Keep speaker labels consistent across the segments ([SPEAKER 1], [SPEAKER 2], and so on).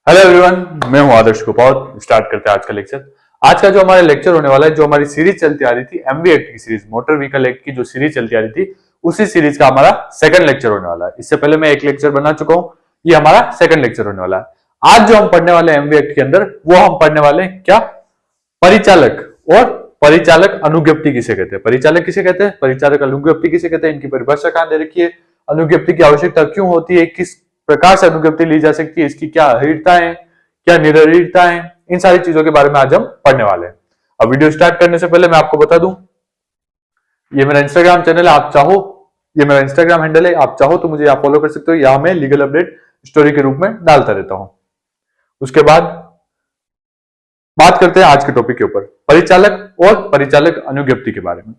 [SPEAKER 1] Hello everyone, मैं हूं आदर्श Gopal. Start करते हैं आज का लेक्चर। आज का जो हमारा लेक्चर होने वाला है, जो हमारी सीरीज चलती आ रही थी एमवी एक्ट की सीरीज, मोटर व्हीकल एक्ट की जो सीरीज चलती आ रही थी, उसी सीरीज का हमारा सेकंड लेक्चर होने वाला है। इससे पहले मैं एक लेक्चर बना चुका हूं, ये हमारा सेकंड लेक्चर होने वाला है। आज जो हम पढ़ने वाले हैं एमवी एक्ट के अंदर, वो हम पढ़ने वाले हैं क्या, परिचालक और परिचालक अनुज्ञप्ति किसे कहते हैं। परिचालक किसे कहते हैं, परिचालक अनुज्ञप्ति किसे कहते हैं, इनकी परिभाषा कहां दे रखी है, अनुज्ञप्ति की आवश्यकता क्यों होती है, किस प्रकार से अनुज्ञप्ति ली जा सकती है, इसकी क्या अहिर्ता है, क्या निरर्थकता है, इन सारी चीजों के बारे में आज हम पढ़ने वाले हैं। अब वीडियो स्टार्ट करने से पहले मैं आपको बता दूं, ये मेरा इंस्टाग्राम चैनल है, आप चाहो, ये मेरा इंस्टाग्राम हैंडल है, आप चाहो तो मुझे यहाँ फॉलो कर सकते हो। यहाँ मैं लीगल अपडेट स्टोरी के रूप में डालता रहता हूं। उसके बाद बात करते हैं आज के टॉपिक के ऊपर, परिचालक और परिचालक अनुज्ञप्ति के बारे में।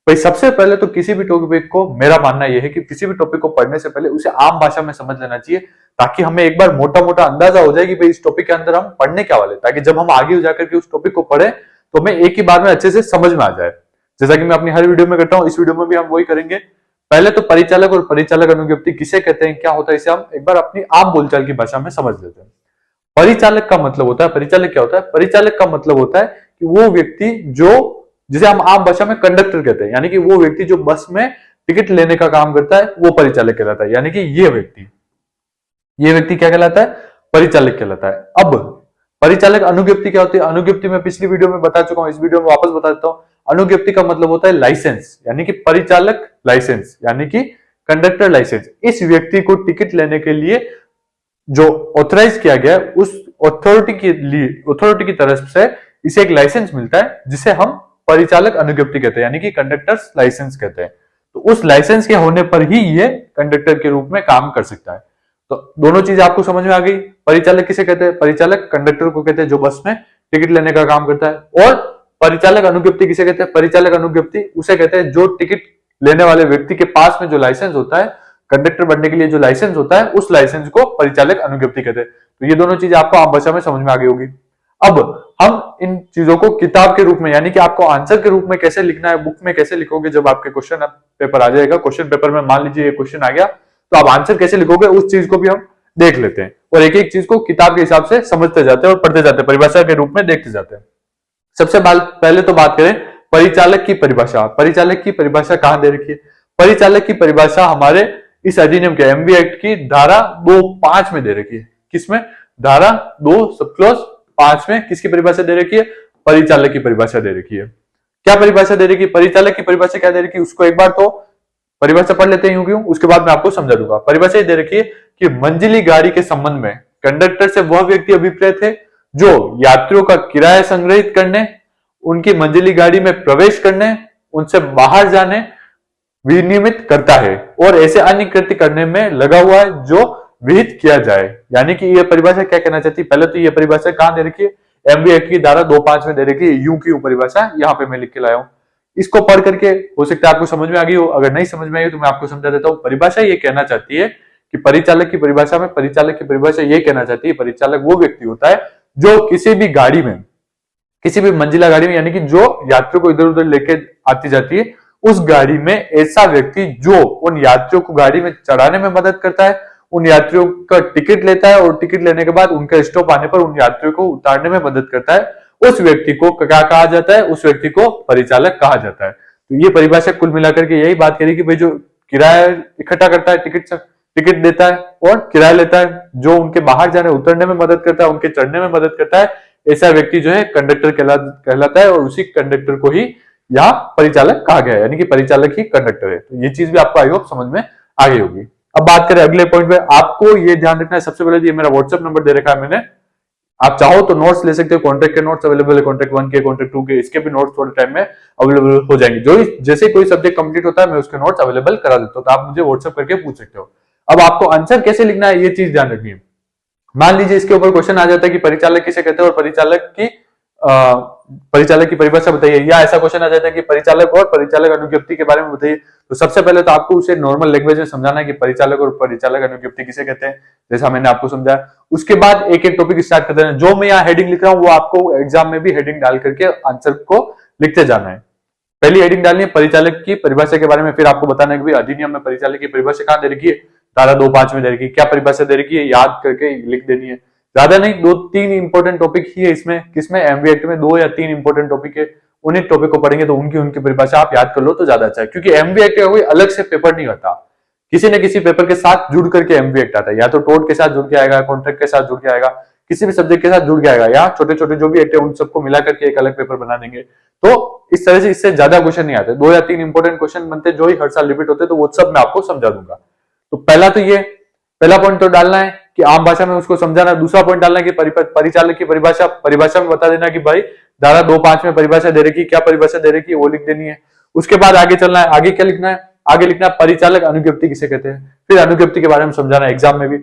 [SPEAKER 1] भाई सबसे पहले तो किसी भी टॉपिक को, मेरा मानना यह है कि किसी भी टॉपिक को पढ़ने से पहले उसे आम भाषा में समझ लेना चाहिए, ताकि हमें एक बार मोटा मोटा अंदाजा हो जाए कि भाई इस टॉपिक के अंदर हम पढ़ने क्या वाले, ताकि जब हम आगे जाकर के उस टॉपिक को पढ़े तो हमें एक ही बार में अच्छे से समझ में आ जाए। जैसा कि मैं अपनी हर वीडियो में करता हूं, इस वीडियो में भी हम वही करेंगे। पहले तो परिचालक और परिचालक अनुज्ञप्ति किसे कहते हैं, क्या होता है, इसे हम एक बार अपनी आम बोलचाल की भाषा में समझ लेते हैं। परिचालक का मतलब होता है, परिचालक क्या होता है, परिचालक का मतलब होता है कि वो व्यक्ति जो, जिसे हम आम भाषा में कंडक्टर कहते हैं, यानी कि वो व्यक्ति जो बस में टिकट लेने का काम करता है, वो परिचालक कहलाता है। यानी कि ये व्यक्ति क्या कहलाता है, परिचालक कहलाता है। अब परिचालक अनुज्ञप्ति क्या होती है, अनुज्ञप्ति में पिछली वीडियो में बता चुका हूं, इस वीडियो में वापस बता देता हूं। अनुज्ञप्ति का मतलब होता है लाइसेंस, यानी कि परिचालक लाइसेंस, यानी कि कंडक्टर लाइसेंस। इस व्यक्ति को टिकट लेने के लिए जो ऑथराइज किया गया है, उस अथॉरिटी की तरफ से इसे एक लाइसेंस मिलता है, जिसे हम परिचालक अनुज्ञप्ति कहते हैं, यानी कि कंडक्टर्स लाइसेंस कहते हैं। तो उस लाइसेंस के होने पर ही ये कंडक्टर के रूप में काम कर सकता है। तो दोनों चीज आपको समझ में आ गई। परिचालक किसे कहते हैं, परिचालक कंडक्टर को कहते हैं जो बस में टिकट लेने का काम करता है। और परिचालक अनुज्ञप्ति किसे कहते हैं, परिचालक अनुज्ञप्ति उसे कहते हैं जो टिकट लेने वाले व्यक्ति के पास में जो लाइसेंस होता है, कंडक्टर बनने के लिए जो लाइसेंस होता है, उस लाइसेंस को परिचालक अनुज्ञप्ति कहते हैं। तो ये दोनों चीजें आपको आम भाषा में समझ में आ गई होगी। अब हम इन चीजों को किताब के रूप में, यानी कि आपको आंसर के रूप में कैसे लिखना है, बुक में कैसे लिखोगे, जब आपके क्वेश्चन पेपर आ जाएगा, क्वेश्चन पेपर में मान लीजिए ये क्वेश्चन आ गया, तो आप आंसर कैसे लिखोगे उस चीज को भी हम देख लेते हैं, और एक एक चीज को किताब के हिसाब से समझते जाते हैं और पढ़ते जाते हैं, परिभाषा के रूप में देखते जाते हैं। सबसे पहले तो बात करें परिचालक की परिभाषा। परिचालक की परिभाषा कहां दे रखी है, परिचालक की परिभाषा हमारे इस अधिनियम के एमवी एक्ट की धारा 2(5) में दे रखी है। किसमें, धारा 2 सब क्लॉज 5 में किसकी परिभाषा दे रखी है, परिचालक की परिभाषा दे रखी है। क्या परिभाषा दे रखी है, परिचालक की परिभाषा क्या दे रखी है, उसको एक बार तो परिभाषा पढ़ लेते हैं यूं क्यों, उसके बाद मैं आपको समझा दूंगा। परिभाषा दे रखी है कि मंजिली गाड़ी के संबंध में कंडक्टर से वह व्यक्ति अभिप्रेत है जो यात्रियों का किराया संग्रहित करने, उनकी मंजिली गाड़ी में प्रवेश करने, उनसे बाहर जाने विनियमित करता है और ऐसे अन्य कृत्य करने में लगा हुआ है जो विहित किया जाए। यानी कि ये परिभाषा क्या कहना चाहती है, पहले तो ये परिभाषा कहां दे रखी है, एमवी एक्ट की धारा 2(5) में दे रखी है। यूं की यूं परिभाषा यहाँ पे मैं लिख के लाया हूं। इसको पढ़ करके हो सकता है आपको समझ में आ गई हो, अगर नहीं समझ में आई तो मैं आपको समझा देता हूं। परिभाषा ये कहना चाहती है कि परिचालक की परिभाषा में, परिचालक की परिभाषा ये कहना चाहती है, परिचालक वो व्यक्ति होता है जो किसी भी गाड़ी में, किसी भी मंजिला गाड़ी में, यानी कि जो यात्रियों को इधर उधर लेके आती जाती है, उस गाड़ी में ऐसा व्यक्ति जो उन यात्रियों को गाड़ी में चढ़ाने में मदद करता है, उन यात्रियों का टिकट लेता है और टिकट लेने के बाद उनका स्टॉप आने पर उन यात्रियों को उतारने में मदद करता है, उस व्यक्ति को क्या कहा जाता है, उस व्यक्ति को परिचालक कहा जाता है। तो ये परिभाषा कुल मिलाकर के यही बात करेगी, भाई जो किराया इकट्ठा करता है, टिकट देता है और किराया लेता है, जो उनके बाहर जाने उतरने में मदद करता है, उनके चढ़ने में मदद करता है, ऐसा व्यक्ति जो है कंडक्टर कहलाता है, और उसी कंडक्टर को ही यहाँ परिचालक कहा गया है, यानी कि परिचालक ही कंडक्टर है। तो ये चीज भी आपको आई होप समझ में आ गई होगी। अब बात करें अगले पॉइंट पे, आपको ये ध्यान रखना है, सबसे पहले ये मेरा व्हाट्सएप नंबर दे रखा है मैंने, आप चाहो तो नोट्स ले सकते हो, कॉन्ट्रैक्ट के नोट्स अवेलेबल है, कॉन्ट्रैक्ट 1 के, कॉन्ट्रैक्ट 2 के, इसके भी नोट्स थोड़े टाइम में अवेलेबल हो जाएंगे। जो जैसे कोई सब्जेक्ट कंप्लीट होता है मैं उसके नोट्स अवेलेबल करा देता हूं, तो आप मुझे व्हाट्सएप करके पूछ सकते हो। अब आपको आंसर कैसे लिखना है ये चीज ध्यान रखनी है। मान लीजिए इसके ऊपर क्वेश्चन आ जाता है कि परिचालक किसे कहते हैं और परिचालक की परिभाषा बताइए, या ऐसा क्वेश्चन आ जाता है कि परिचालक और परिचालक अनुज्ञप्ति के बारे में बताइए, तो सबसे पहले तो आपको उसे नॉर्मल लैंग्वेज में समझाना है कि परिचालक और परिचालक अनुज्ञप्ति किसे कहते हैं, जैसा मैंने आपको समझाया। उसके बाद एक एक टॉपिक स्टार्ट करते हैं। जो मैं यहाँ हेडिंग लिख रहा हूँ वो आपको एग्जाम में भी हेडिंग डाल करके आंसर को लिखते जाना है। पहली हेडिंग डालनी है परिचालक की परिभाषा के बारे में, फिर आपको बताना है कि अधिनियम में परिचालक की परिभाषा कहां दे रखी है, धारा 2(5) में दे रखी है, क्या परिभाषा दे रखी है याद करके लिख देनी है। ज्यादा नहीं, 2-3 इंपॉर्टेंट टॉपिक ही है इसमें, किसमें एमवी एक्ट में 2 या 3 इंपॉर्टेंट टॉपिक है, उन्हीं टॉपिक को पढ़ेंगे तो उनकी उनकी परिभाषा आप याद कर लो तो ज्यादा अच्छा है, क्योंकि एमवी एक्ट का कोई अलग से पेपर नहीं होता, किसी न किसी पेपर के साथ जुड़ करके एमवी एक्ट आता है, या तो टोट के साथ जुड़ के आएगा, कॉन्ट्रैक्ट के साथ जुड़ के आएगा, किसी भी सब्जेक्ट के साथ जुड़ के आएगा, या छोटे छोटे जो भी एक्ट है उन सबको मिला करके एक अलग पेपर बना देंगे। तो इस तरह से इससे ज्यादा क्वेश्चन नहीं आते, 2 या 3 इंपॉर्टेंट क्वेश्चन बनते जो ही हर साल रिपीट होते, तो वो सब मैं आपको समझा दूंगा। तो पहला तो ये पहला पॉइंट तो डालना है कि आम भाषा में उसको समझाना, दूसरा पॉइंट डालना है कि परिचालक की परिभाषा में बता देना कि भाई धारा 2(5) में परिभाषा दे रखी, क्या परिभाषा दे रखी है वो लिख देनी है। उसके बाद आगे चलना है, आगे क्या लिखना है, आगे लिखना है परिचालक अनुज्ञप्ति किसे कहते हैं, फिर अनुज्ञप्ति के बारे में समझाना एग्जाम में भी।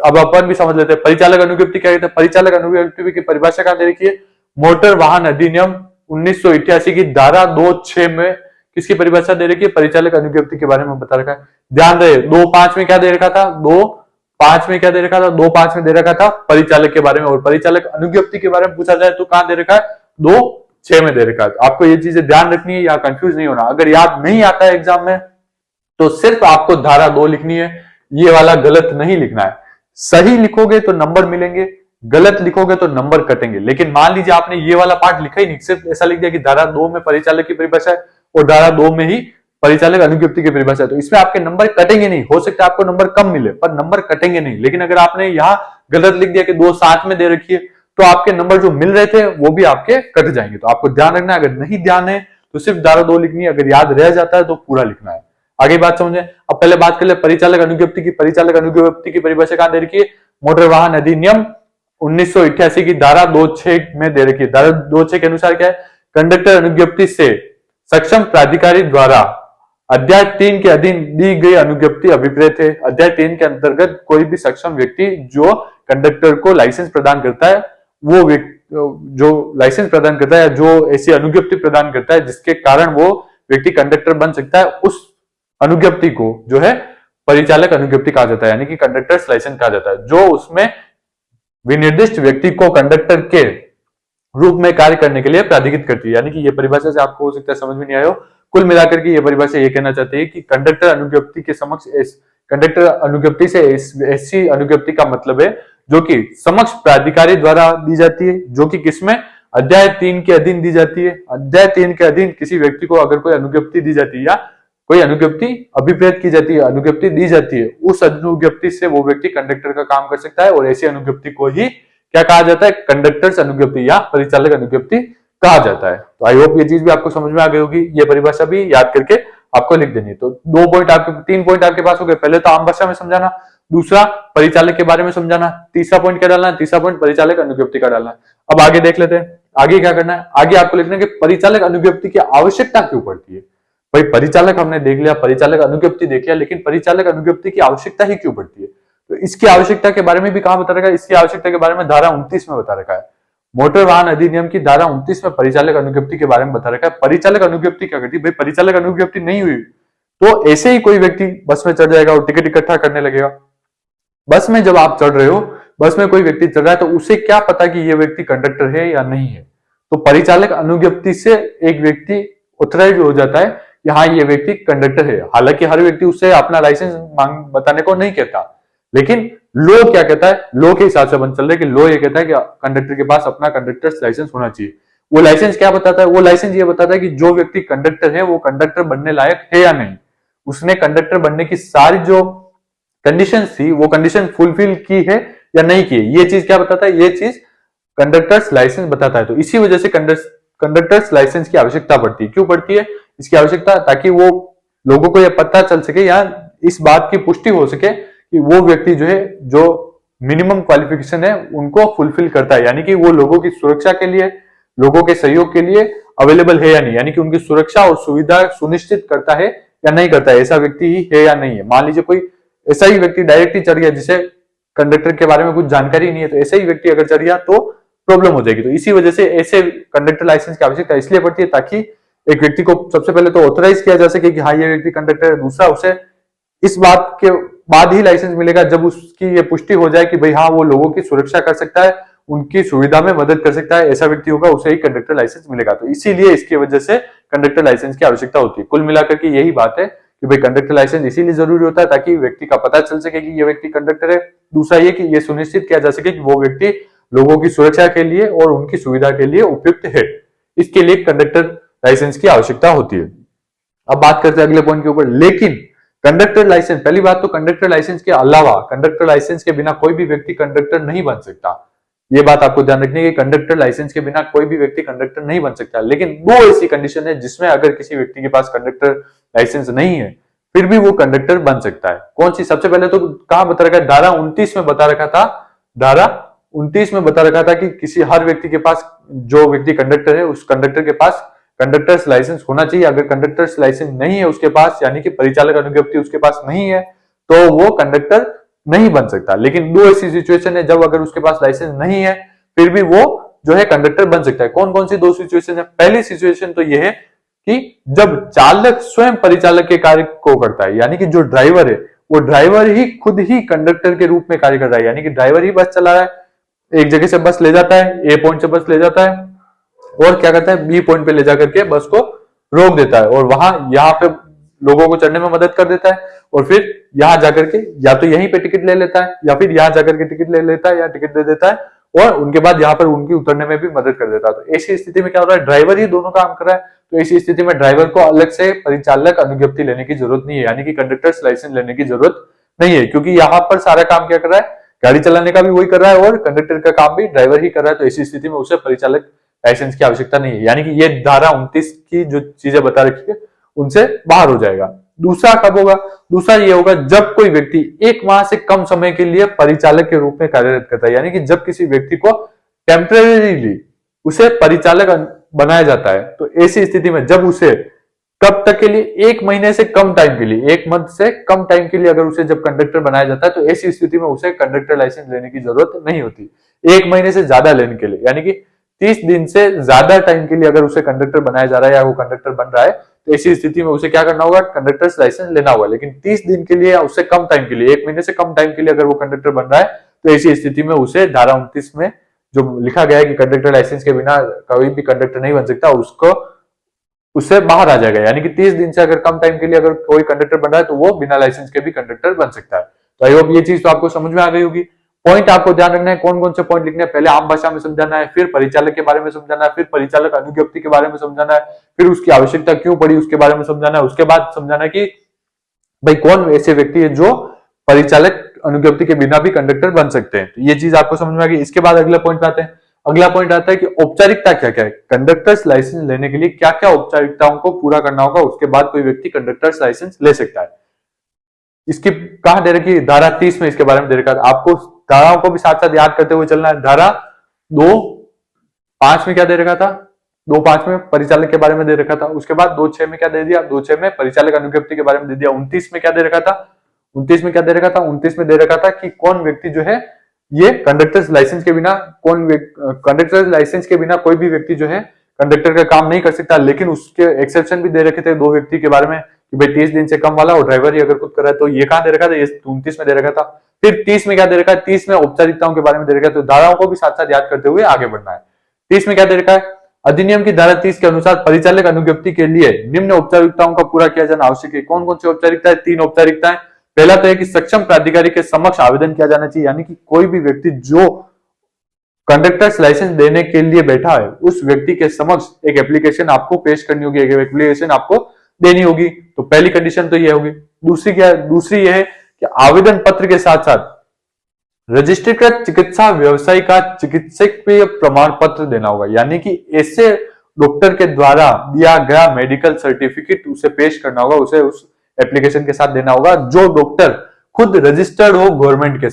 [SPEAKER 1] अब अपन भी समझ लेते हैं परिचालक अनुज्ञप्ति क्या कहते हैं। परिचालक अनुज्ञप्ति की परिभाषा कहां दे रखी है, मोटर वाहन अधिनियम 1988 की धारा 2(6) में किसकी परिभाषा दे रखी है, परिचालक अनुज्ञप्ति के बारे में बता रखा है। ध्यान रहे 2(5) में क्या दे रखा था, 2(5) में क्या दे रखा था, 2(5) में दे रखा था परिचालक के बारे में, और परिचालक अनुज्ञप्ति के बारे में पूछा जाए तो कहां दे रखा है, 2(6) में दे रखा है। आपको ये चीजें ध्यान रखनी है, या कंफ्यूज नहीं होना। अगर याद नहीं आता है एग्जाम में तो सिर्फ आपको धारा 2 लिखनी है, ये वाला गलत नहीं लिखना है। सही लिखोगे तो नंबर मिलेंगे, गलत लिखोगे तो नंबर कटेंगे। लेकिन मान लीजिए आपने ये वाला पार्ट लिखा ही नहीं, सिर्फ ऐसा लिख दिया कि धारा 2 में परिचालक की परिभाषा है और धारा 2 में ही परिचालक अनुज्ञप्ति की परिभाषा है, तो इसमें आपके नंबर कटेंगे नहीं। हो सकता है आपको नंबर कम मिले पर नंबर कटेंगे नहीं। लेकिन अगर आपने यहाँ गलत लिख दिया कि 2 साथ में दे रखी है, तो आपके नंबर जो मिल रहे थे वो भी आपके कट जाएंगे। तो आपको ध्यान रखना है, अगर नहीं ध्यान है तो सिर्फ धारा 2 लिखनी है, अगर याद रह जाता है तो पूरा लिखना है। आगे बात समझे। अब पहले बात कर ले परिचालक अनुज्ञप्ति की। परिचालक अनुज्ञप्ति की परिभाषा कहां दे रखी है, मोटर वाहन अधिनियम 1988 की धारा 2(6) में दे रखी है। धारा 2(6) के अनुसार क्या है, कंडक्टर अनुज्ञप्ति से सक्षम प्राधिकारी द्वारा अध्याय 3 के अधीन दी गई अनुज्ञप्ति अभिप्रेत है। अध्याय 3 के अंतर्गत कोई भी सक्षम व्यक्ति जो कंडक्टर को लाइसेंस प्रदान करता है, वो जो लाइसेंस प्रदान करता है, जो ऐसी अनुज्ञप्ति प्रदान करता है जिसके कारण वो व्यक्ति कंडक्टर बन सकता है, उस अनुज्ञप्ति को जो है परिचालक अनुज्ञप्ति कहा जाता है, यानी कि कंडक्टर्स लाइसेंस कहा जाता है, जो उसमें विनिर्दिष्ट व्यक्ति को कंडक्टर के रूप में कार्य करने के लिए प्राधिकृत करती है। यानी कि ये परिभाषा से आपको हो सकता है समझ में नहीं आया हो। कुल मिलाकर के ये परिभाषा ये कहना चाहते हैं कि कंडक्टर अनुज्ञप्ति के समक्ष कंडक्टर अनुज्ञप्ति से ऐसी अनुज्ञप्ति का मतलब है जो कि समक्ष प्राधिकारी द्वारा दी जाती है, जो कि किसमें, अध्याय 3 के अधीन दी जाती है। अध्याय 3 के अधीन किसी व्यक्ति को अगर कोई अनुज्ञप्ति दी जाती है या कोई अनुज्ञप्ति अभिप्रेत की जाती है, अनुज्ञप्ति दी जाती है, उस अनुज्ञप्ति से वो व्यक्ति कंडक्टर का काम कर सकता है, और ऐसी अनुज्ञप्ति को ही क्या कहा जाता है, कंडक्टर्स अनुज्ञप्ति या परिचालक अनुज्ञप्ति कहा जाता है। तो आई होप ये चीज भी आपको समझ में आ गई होगी। ये परिभाषा भी याद करके आपको लिख देनी है। तो 2 पॉइंट आपके 3 पॉइंट आपके पास हो गए। पहले तो आम भाषा में समझाना, दूसरा परिचालक के बारे में समझाना, तीसरा पॉइंट क्या डालना है, तीसरा पॉइंट परिचालक अनुज्ञप्ति का डालना है। अब आगे देख लेते हैं, आगे क्या करना है। आगे आपको लिखना है कि परिचालक अनुज्ञप्ति की आवश्यकता क्यों पड़ती है। भाई परिचालक हमने देख लिया, परिचालक अनुज्ञप्ति देख लिया, लेकिन परिचालक अनुज्ञप्ति की आवश्यकता ही क्यों पड़ती है। तो इसकी आवश्यकता के बारे में भी कहां बता रखा है, इसकी आवश्यकता के बारे में धारा 29 में बता रखा है। मोटर वाहन अधिनियम की धारा 29 में परिचालक अनुज्ञप्ति के बारे में बता रखा है। परिचालक अनुज्ञप्ति क्या करती है, भाई परिचालक अनुज्ञप्ति नहीं हुई तो ऐसे ही कोई व्यक्ति बस में चढ़ जाएगा और टिकट इकट्ठा करने लगेगा। बस में जब आप चढ़ रहे हो, बस में कोई व्यक्ति चढ़ रहा है, तो उसे क्या पता कि ये व्यक्ति कंडक्टर है या नहीं है। तो परिचालक अनुज्ञप्ति से एक व्यक्ति ऑथराइज हो जाता है कि हाँ ये व्यक्ति कंडक्टर है। हालांकि हर व्यक्ति उससे अपना लाइसेंस बताने को नहीं कहता, लेकिन लॉ क्या कहता है, लॉ के हिसाब से बन चल रहा है कि लॉ ये कहता है कि कंडक्टर के पास अपना कंडक्टर्स लाइसेंस होना चाहिए। वो लाइसेंस क्या बताता है, वो लाइसेंस ये बताता है कि जो व्यक्ति कंडक्टर है वो कंडक्टर बनने लायक है या नहीं, उसने कंडक्टर बनने की सारी जो कंडीशन थी वो कंडीशन फुलफिल की है या नहीं की है। ये चीज क्या बताता है, ये चीज कंडक्टर्स लाइसेंस बताता है। तो इसी वजह से कंडक्टर्स लाइसेंस की आवश्यकता पड़ती है। क्यों पड़ती है इसकी आवश्यकता, ताकि वो लोगों को यह पता चल सके या इस बात की पुष्टि हो सके कि वो व्यक्ति जो है, जो मिनिमम क्वालिफिकेशन है उनको फुलफिल करता है, यानी कि वो लोगों की सुरक्षा के लिए, लोगों के सहयोग के लिए अवेलेबल है या नहीं, यानी कि उनकी सुरक्षा और सुविधा सुनिश्चित करता है या नहीं करता है, ऐसा व्यक्ति ही है या नहीं है। मान लीजिए कोई ऐसा ही व्यक्ति डायरेक्ट ही चढ़ गया जिसे कंडक्टर के बारे में कुछ जानकारी नहीं है, तो ऐसा ही व्यक्ति अगर चढ़ गया तो प्रॉब्लम हो जाएगी। तो इसी वजह से ऐसे कंडक्टर लाइसेंस की आवश्यकता इसलिए पड़ती है ताकि एक व्यक्ति को सबसे पहले तो ऑथराइज किया जा सके कि हाँ ये व्यक्ति कंडक्टर है, दूसरा उसे इस बात के बाद ही लाइसेंस मिलेगा जब उसकी ये पुष्टि हो जाए कि भाई हाँ वो लोगों की सुरक्षा कर सकता है, उनकी सुविधा में मदद कर सकता है, ऐसा व्यक्ति होगा उसे ही कंडक्टर लाइसेंस मिलेगा। तो इसीलिए इसकी वजह से कंडक्टर लाइसेंस की आवश्यकता होती है। कुल मिलाकर के यही बात है कि भाई कंडक्टर लाइसेंस इसीलिए जरूरी होता है ताकि व्यक्ति का पता चल सके कि ये व्यक्ति कंडक्टर है। दूसरा ये कि ये सुनिश्चित किया जा सके कि वो व्यक्ति लोगों की सुरक्षा के लिए और उनकी सुविधा के लिए उपयुक्त है। इसके लिए कंडक्टर लाइसेंस की आवश्यकता होती है। अब बात करते हैं अगले पॉइंट के ऊपर। लेकिन कंडक्टर लाइसेंस, पहली बात तो कंडक्टर लाइसेंस के अलावा, कंडक्टर लाइसेंस के बिना कोई भी व्यक्ति कंडक्टर नहीं बन सकता। ये बात आपको ध्यान रखनी है कि कंडक्टर लाइसेंस के बिना कोई भी व्यक्ति कंडक्टर नहीं बन सकता। लेकिन दो ऐसी कंडीशन है जिसमें अगर किसी व्यक्ति के पास कंडक्टर लाइसेंस नहीं है फिर भी वो कंडक्टर बन सकता है। कौन सी? सबसे पहले तो कहां बता रखा है? धारा 29 में बता रखा था। धारा 29 में बता रखा था कि किसी हर व्यक्ति के पास, जो व्यक्ति कंडक्टर है उस कंडक्टर के पास कंडक्टर्स लाइसेंस होना चाहिए। अगर कंडक्टर्स लाइसेंस नहीं है उसके पास, यानी कि परिचालक अनुज्ञप्ति उसके पास नहीं है, तो वो कंडक्टर नहीं बन सकता। लेकिन दो ऐसी सिचुएशन है जब अगर उसके पास लाइसेंस नहीं है फिर भी वो जो है कंडक्टर बन सकता है। कौन कौन सी दो सिचुएशन है? पहली सिचुएशन तो यह है कि जब चालक स्वयं परिचालक के कार्य को करता है, यानी कि जो ड्राइवर है वो ड्राइवर ही खुद ही कंडक्टर के रूप में कार्य कर रहा है, यानी कि ड्राइवर ही बस चला रहा है। एक जगह से बस ले जाता है, ए पॉइंट से बस ले जाता है और क्या करता है, बी पॉइंट पे ले जाकर के बस को रोक देता है और वहां यहाँ पे लोगों को चढ़ने में मदद कर देता है और फिर यहां जाकर के या तो यहीं पे टिकट ले लेता है या फिर यहां जाकर के टिकट ले लेता है या टिकट दे देता है और उनके बाद यहाँ पर उनकी उतरने में भी मदद कर देता है। तो ऐसी स्थिति में क्या हो रहा है, ड्राइवर ही दोनों काम कर रहा है। तो ऐसी स्थिति में ड्राइवर को अलग से परिचालक अनुज्ञप्ति लेने की जरूरत नहीं है, यानी कि कंडक्टर्स लाइसेंस लेने की जरूरत नहीं है, क्योंकि यहाँ पर सारा काम क्या कर रहा है, गाड़ी चलाने का भी वही कर रहा है और कंडक्टर का काम भी ड्राइवर ही कर रहा है। तो ऐसी स्थिति में उसे परिचालक लाइसेंस की आवश्यकता नहीं है, यानी कि ये धारा 29 की जो चीजें बता रखी है उनसे बाहर हो जाएगा। दूसरा कब होगा? दूसरा ये होगा जब कोई व्यक्ति 1 माह से कम समय के लिए परिचालक के रूप में कार्यरत करता है, यानी कि जब किसी व्यक्ति को टेम्परेरीली उसे परिचालक बनाया जाता है। तो ऐसी स्थिति में जब उसे कब तक के लिए, 1 महीने से कम टाइम के लिए, 1 मंथ से कम टाइम के लिए अगर उसे जब कंडक्टर बनाया जाता है तो ऐसी स्थिति में उसे कंडक्टर लाइसेंस लेने की जरूरत नहीं होती। 1 महीने से ज्यादा लेने के लिए, यानी कि 30 दिन से ज्यादा टाइम के लिए अगर उसे कंडक्टर बनाया जा रहा है या वो कंडक्टर बन रहा है तो ऐसी स्थिति में उसे क्या करना होगा, कंडक्टर्स लाइसेंस लेना होगा। लेकिन 30 दिन के लिए या उससे कम टाइम के लिए, 1 महीने से कम टाइम के लिए अगर वो कंडक्टर बन रहा है तो ऐसी स्थिति में उसे धारा 29 में जो लिखा गया है कि कंडक्टर लाइसेंस के बिना कोई भी कंडक्टर नहीं बन सकता, उसको उससे बाहर आ जाएगा। यानी कि 30 दिन से अगर कम टाइम के लिए अगर कोई कंडक्टर बन रहा है तो वो बिना लाइसेंस के भी कंडक्टर बन सकता है। तो आई होप ये चीज तो आपको समझ में आ गई होगी। पॉइंट आपको ध्यान रखना है, कौन कौन से पॉइंट लिखने हैं, पहले आम भाषा में समझाना है, फिर परिचालक के बारे में समझाना है, फिर परिचालक अनुज्ञप्ति के बारे में समझाना है, फिर उसकी आवश्यकता क्यों पड़ी उसके बारे में समझाना है, उसके बाद समझाना है कि भाई कौन ऐसे व्यक्ति है जो परिचालक अनुज्ञप्ति के बिना भी कंडक्टर बन सकते हैं। तो ये चीज आपको समझ में आ गई। इसके बाद अगला पॉइंट पे आते हैं। अगला पॉइंट आता है कि औपचारिकता क्या क्या है, कंडक्टर्स लाइसेंस लेने के लिए क्या क्या औपचारिकताओं को पूरा करना होगा, उसके बाद कोई व्यक्ति कंडक्टर्स लाइसेंस ले सकता है। इसकी कहां दे रखी, धारा 30 में इसके बारे में दे रखा है। आपको धाराओं को भी साथ साथ याद करते हुए चलना है। धारा 2(5) में क्या दे रखा था, 2(5) में परिचालक के बारे में दे रखा था। उसके बाद 2(6) में क्या दे दिया, 2(6) में परिचालक अनुज्ञप्ति के बारे में दे दिया। 29 में क्या दे रखा था, 29 में क्या दे रखा था, 29 में दे रखा था कि कौन व्यक्ति जो है ये कंडक्टर्स लाइसेंस के बिना, कंडक्टर्स लाइसेंस के बिना कोई भी व्यक्ति जो है कंडक्टर का काम नहीं कर सकता। लेकिन उसके एक्सेप्शन भी दे रखे थे 2 व्यक्ति के बारे में कि भाई 30 दिन से कम वाला और ड्राइवर ही अगर खुद कर रहा है। तो ये कहां दे रखा था, ये 29 में दे रखा था। फिर 30 में क्या दे रखा है, 30 में औपचारिकताओं के बारे में दे रखा है। तो धाराओं को भी साथ साथ याद करते हुए आगे बढ़ना है। 30 में क्या दे रखा है, अधिनियम की धारा 30 के अनुसार परिचालक अनुज्ञप्ति के लिए निम्न औपचारिकताओं का पूरा किया जाना आवश्यक है। कौन कौन सी औपचारिकता है, 3 औपचारिकताएं। पहला तो है कि सक्षम प्राधिकारी के समक्ष आवेदन किया जाना चाहिए, यानी कि कोई भी व्यक्ति जो कंडक्टर्स लाइसेंस देने के लिए बैठा है उस व्यक्ति के समक्ष एक एप्लीकेशन आपको पेश करनी होगी, एक एप्लीकेशन आपको देनी होगी। तो पहली कंडीशन तो ये होगी। दूसरी क्या है, दूसरी ये है कि आवेदन पत्र के साथ साथ रजिस्ट्रीकृत चिकित्सा व्यवसायी का चिकित्सकीय प्रमाण पत्र देना होगा, यानी कि ऐसे डॉक्टर के द्वारा दिया गया मेडिकल सर्टिफिकेट उसे पेश करना होगा, उसे उस एप्लीकेशन के साथ देना होगा। जो डॉक्टर खुद रजिस्टर्ड हो गवर्नमेंट के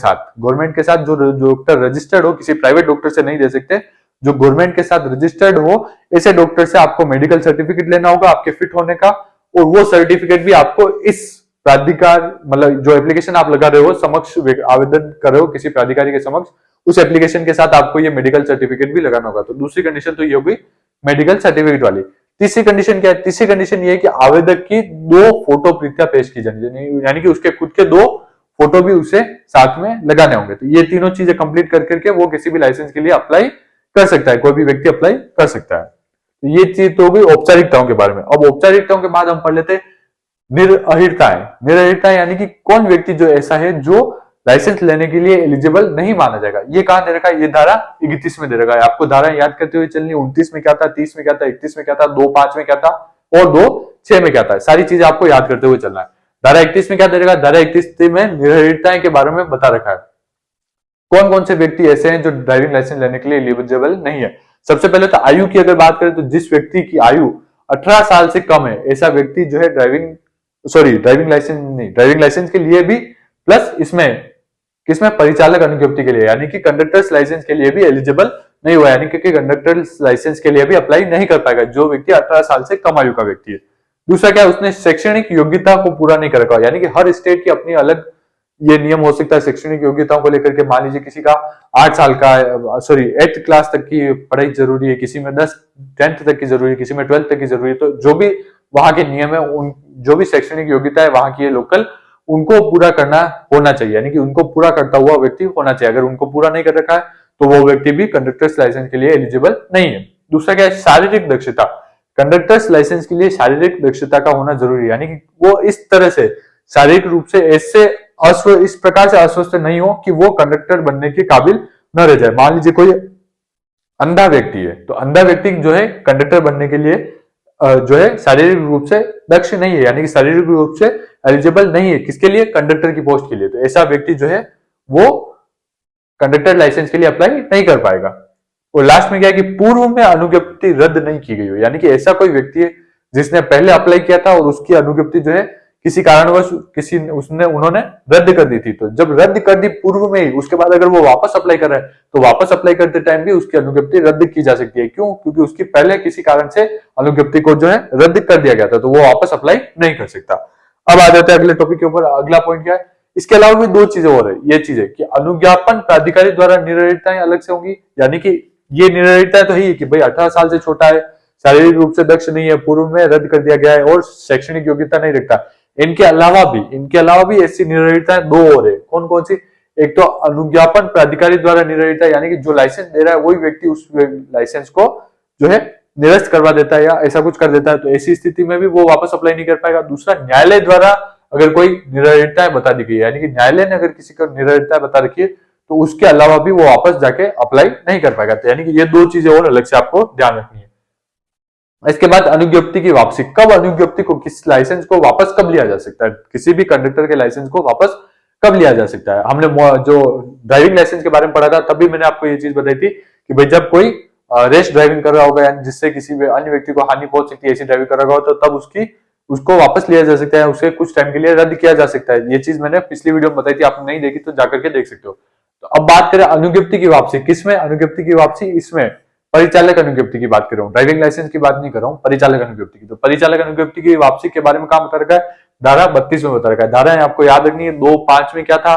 [SPEAKER 1] साथ जो डॉक्टर रजिस्टर्ड हो, किसी प्राइवेट डॉक्टर से नहीं दे सकते, जो गवर्नमेंट के साथ रजिस्टर्ड हो ऐसे डॉक्टर से आपको मेडिकल सर्टिफिकेट लेना होगा आपके फिट होने का। और वो सर्टिफिकेट भी आपको इस प्राधिकार, मतलब जो एप्लीकेशन आप लगा रहे हो समक्ष आवेदन कर रहे हो किसी प्राधिकारी के समक्ष, उस एप्लीकेशन के साथ आपको ये मेडिकल सर्टिफिकेट भी लगाना होगा। तो दूसरी कंडीशन तो ये होगी मेडिकल सर्टिफिकेट वाली। तीसरी कंडीशन क्या है, तीसरी कंडीशन ये है कि आवेदक की 2 फोटो प्रतियां पेश की जानी, यानी कि उसके खुद के 2 फोटो भी उसे साथ में लगाने होंगे। तो ये तीनों चीजें कंप्लीट कर करके वो किसी भी लाइसेंस के लिए अप्लाई कर सकता है, कोई भी व्यक्ति अप्लाई कर सकता है। तो ये चीज तो होगी औपचारिकताओं के बारे में। अब औपचारिकताओं के बाद हम पढ़ लेते निरअहिरताएं यानी कि कौन व्यक्ति जो ऐसा है जो लाइसेंस लेने के लिए एलिजिबल नहीं माना जाएगा। ये कहां दे रखा है, ये धारा 31 में दे रखा है। आपको धारा याद करते हुए चलनी, 29 में क्या था, 30 में क्या था, 31 में क्या था, 2(5) में क्या था और 2(6) में क्या था। सारी चीजें आपको याद करते हुए चलना है। धारा 31 में क्या दे रखा है, धारा 31 में निरअहिरताएं के बारे में बता रखा है। कौन कौन से व्यक्ति ऐसे हैं जो ड्राइविंग लाइसेंस लेने के लिए एलिजिबल नहीं है। सबसे पहले तो आयु की अगर बात करें तो जिस व्यक्ति की आयु 18 साल से कम है, ऐसा व्यक्ति जो है ड्राइविंग लाइसेंस के लिए भी प्लस इसमें किसमें, परिचालक अनुज्ञप्ति के लिए यानी कि कंडक्टर्स लाइसेंस के लिए भी एलिजिबल नहीं हुआ, यानी कि कंडक्टर्स लाइसेंस के लिए भी अप्लाई नहीं कर पाएगा जो व्यक्ति 18 साल से कम आयु का व्यक्ति है। दूसरा क्या, उसने शैक्षणिक योग्यता को पूरा नहीं कर रखा, यानी कि हर स्टेट की अपनी अलग ये नियम हो सकता है शैक्षणिक योग्यताओं को लेकर के। मान लीजिए किसी का 8 साल का 8th क्लास तक की पढ़ाई जरूरी है, किसी में 10th तक की जरूरी है, किसी में 12th तक की जरूरी है। तो जो भी वहां के नियम है, उन जो भी शैक्षणिक योग्यता है वहां की लोकल, उनको पूरा करना होना चाहिए, यानी कि उनको पूरा करता हुआ व्यक्ति होना चाहिए। अगर उनको पूरा नहीं कर रखा है तो वो व्यक्ति भी कंडक्टर्स लाइसेंस के लिए एलिजिबल नहीं है। दूसरा क्या है, शारीरिक दक्षता। कंडक्टर्स लाइसेंस के लिए शारीरिक दक्षता का होना जरूरी है, यानी कि वो इस तरह से शारीरिक रूप से इस प्रकार से अस्वस्थ नहीं हो कि वो कंडक्टर बनने के काबिल न रह जाए। मान लीजिए कोई अंधा व्यक्ति है, तो अंधा व्यक्ति जो है कंडक्टर बनने के लिए जो है शारीरिक रूप से दक्ष नहीं है, यानी कि शारीरिक रूप से एलिजिबल नहीं है किसके लिए, कंडक्टर की पोस्ट के लिए। तो ऐसा व्यक्ति जो है वो कंडक्टर लाइसेंस के लिए अप्लाई नहीं कर पाएगा। और लास्ट में क्या है कि पूर्व में अनुज्ञप्ति रद्द नहीं की गई हो, यानी कि ऐसा कोई व्यक्ति है जिसने पहले अप्लाई किया था और उसकी अनुज्ञप्ति जो है किसी कारणवश उन्होंने रद्द कर दी थी। तो जब रद्द कर दी पूर्व में ही, उसके बाद अगर वो वापस अप्लाई कर रहा है तो वापस अप्लाई करते टाइम भी उसकी अनुज्ञप्ति रद्द की जा सकती है। क्यों? क्योंकि उसकी पहले किसी कारण से अनुज्ञप्ति को जो है रद्द कर दिया गया था, तो वो वापस अप्लाई नहीं कर सकता। अब आ जाते हैं अगले टॉपिक के ऊपर। अगला पॉइंट क्या है, इसके अलावा भी 2 चीजें और है। ये चीज है कि अनुज्ञापन प्राधिकारी द्वारा निरअहिरताएं अलग से होंगी, यानी कि ये निरअहिरताएं तो है कि भाई 18 साल से छोटा है, शारीरिक रूप से दक्ष नहीं है, पूर्व में रद्द कर दिया गया है और शैक्षणिक योग्यता नहीं रखता। इनके अलावा भी ऐसी निरअहिरताएं 2 और है। कौन कौन सी, एक तो अनुज्ञापन प्राधिकारी द्वारा निरअहिरता, यानी कि जो लाइसेंस दे रहा है वही व्यक्ति उस लाइसेंस को जो है निरस्त करवा देता है या ऐसा कुछ कर देता है, तो ऐसी स्थिति में भी वो वापस अप्लाई नहीं कर पाएगा। दूसरा, न्यायालय द्वारा अगर कोई निरअहिरताएं बता दी गई है, यानी कि न्यायालय ने अगर किसी को निरअहिरता बता रखी है तो उसके अलावा भी वो वापस जाके अप्लाई नहीं कर पाएगा। तो यानी कि ये 2 चीजें और अलग से आपको ध्यान रखनी है। इसके बाद अनुज्ञप्ति की वापसी। कब अनुज्ञप्ति को, किस लाइसेंस को वापस कब लिया जा सकता है, किसी भी कंडक्टर के लाइसेंस को वापस कब लिया जा सकता है। हमने जो ड्राइविंग लाइसेंस के बारे में पढ़ा था तभी मैंने आपको ये चीज बताई थी कि भाई जब कोई रेश ड्राइविंग कर रहा होगा यानी जिससे किसी अन्य व्यक्ति को हानि पहुंच सकती है, ऐसी ड्राइविंग कर रहा होगा, तो तब उसको वापस लिया जा सकता है, उसे कुछ टाइम के लिए रद्द किया जा सकता है। ये चीज मैंने पिछली वीडियो में बताई थी, आपने नहीं देखी तो जाकर के देख सकते हो। तो अब बात करें अनुज्ञप्ति की वापसी। किसमें अनुज्ञप्ति की वापसी, इसमें परिचालक अनुज्ञप्ति की बात कर रहा हूँ, ड्राइविंग लाइसेंस की बात नहीं कर रहा हूँ, परिचालक अनुज्ञप्ति की। तो परिचालक अनुज्ञप्ति की वापसी के बारे में कहां बता रखा है, धारा 32 में बता रखा है। धारा आपको याद रखनी है। 2(5) में क्या था,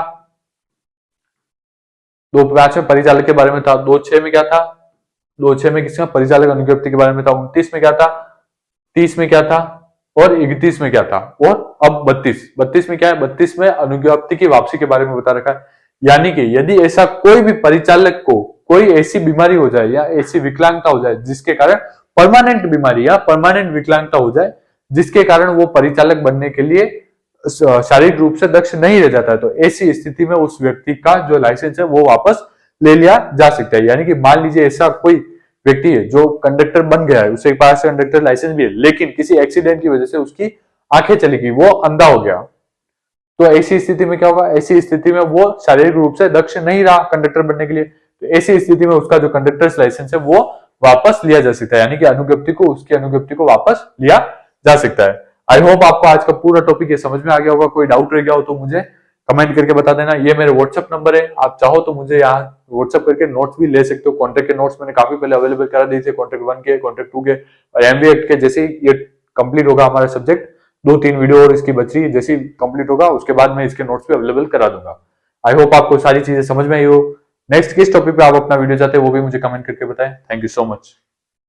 [SPEAKER 1] 2(5) में परिचालक के बारे में था। 2(6) में क्या था, 2(6) में किसका, परिचालक अनुज्ञप्ति के बारे में था। 29 में क्या था, 30 में क्या था और 31 में क्या था, और अब 32 में क्या है, 32 में अनुज्ञप्ति की वापसी के बारे में बता रखा है। यानी कि यदि ऐसा कोई भी परिचालक को कोई ऐसी बीमारी हो जाए या ऐसी विकलांगता हो जाए जिसके कारण परमानेंट बीमारी या परमानेंट विकलांगता हो जाए जिसके कारण वो परिचालक बनने के लिए शारीरिक रूप से दक्ष नहीं रह जाता है, तो ऐसी स्थिति में उस व्यक्ति का जो लाइसेंस है वो वापस ले लिया जा सकता है। यानी कि मान लीजिए ऐसा कोई व्यक्ति है जो कंडक्टर बन गया है, उसके पास कंडक्टर लाइसेंस भी है, लेकिन किसी एक्सीडेंट की वजह से उसकी आंखें चली गई, वो अंधा हो गया, तो ऐसी स्थिति में क्या होगा, ऐसी स्थिति में वो शारीरिक रूप से दक्ष नहीं रहा कंडक्टर बनने के लिए, तो ऐसी स्थिति में उसका जो कंडक्टर्स लाइसेंस है वो वापस लिया जा सकता है, यानी कि उसकी अनुज्ञप्ति को वापस लिया जा सकता है। आई होप आपको आज का पूरा टॉपिक ये समझ में आ गया होगा। कोई डाउट रह गया हो तो मुझे कमेंट करके बता देना। ये मेरे व्हाट्सएप नंबर है, आप चाहो तो मुझे यहाँ व्हाट्सएप करके नोट्स भी ले सकते हो। कॉन्ट्रैक्ट के नोट्स मैंने काफी पहले अवेलेबल करा दिए थे, कॉन्ट्रैक्ट 1 के, कॉन्ट्रैक्ट 2 के और एमबीए एक्ट के। जैसे ही ये कंप्लीट होगा हमारा सब्जेक्ट, 2-3 वीडियो और इसकी बच रही है, जैसे कंप्लीट होगा उसके बाद मैं इसके नोट्स भी अवेलेबल करा दूंगा। आई होप आपको सारी चीजें समझ में आई हो। नेक्स्ट किस टॉपिक पे आप अपना वीडियो चाहते हैं वो भी मुझे कमेंट करके बताएं। Thank you so much.